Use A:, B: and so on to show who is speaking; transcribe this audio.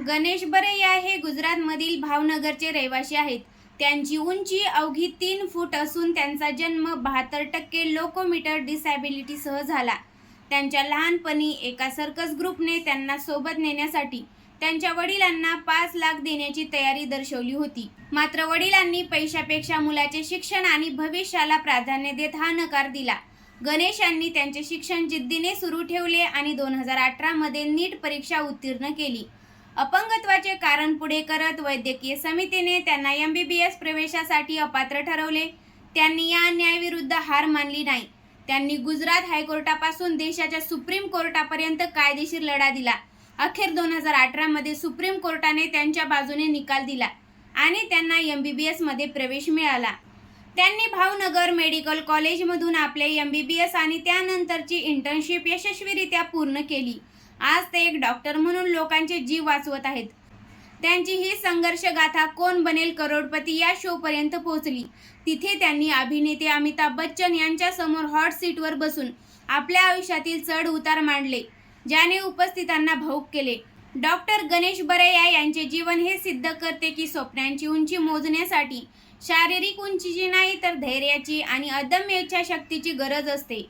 A: गणेश बरैया हे गुजरातमधील भावनगरचे रहिवासी आहेत. त्यांची उंची अवघी 3 फूट असून त्यांचा जन्म 72% लोकोमीटर डिसॅबिलिटीसह झाला. त्यांच्या लहानपणी एका सर्कस ग्रुपने त्यांना सोबत नेण्यासाठी त्यांच्या वडिलांना 5 लाख देण्याची तयारी दर्शवली होती. मात्र वडिलांनी पैशापेक्षा मुलाचे शिक्षण आणि भविष्याला प्राधान्य देत हा नकार दिला. गणेश यांनी त्यांचे शिक्षण जिद्दीने सुरू ठेवले आणि 2018 मध्ये नीट परीक्षा उत्तीर्ण केली. अपंगत्वाचे कारण पुढे करत वैद्यकीय समितीने त्यांना MBBS प्रवेशासाठी अपात्र ठरवले. त्यांनी या न्यायाविरुद्ध हार मानली नाही. त्यांनी गुजरात हायकोर्टापासून देशाच्या सुप्रीम कोर्टापर्यंत कायदेशीर लढा दिला. अखेर 2018 मध्ये सुप्रीम कोर्टाने त्यांच्या बाजूने निकाल दिला आणि त्यांना MBBS मध्ये प्रवेश मिळाला. त्यांनी भावनगर मेडिकल कॉलेजमधून आपले MBBS आणि त्यानंतरची इंटर्नशिप यशस्वीरित्या पूर्ण केली. आज ते एक डॉक्टर म्हणून लोकांचे जीव वाचवत आहेत. त्यांची ही संघर्ष गाथा कोण बनेल करोडपती या शोपर्यंत पोहोचली. तिथे त्यांनी अभिनेते अमिताभ बच्चन यांच्या समोर हॉट सीटवर बसून आपल्या आयुष्यातील चढ उतार मांडले, ज्याने उपस्थितांना भावुक केले. डॉक्टर गणेश बरैया यांचे जीवन हे सिद्ध करते की स्वप्नांची उंची मोजण्यासाठी शारीरिक उंचीची नाही तर धैर्याची आणि अदम्य इच्छाशक्तीची गरज असते.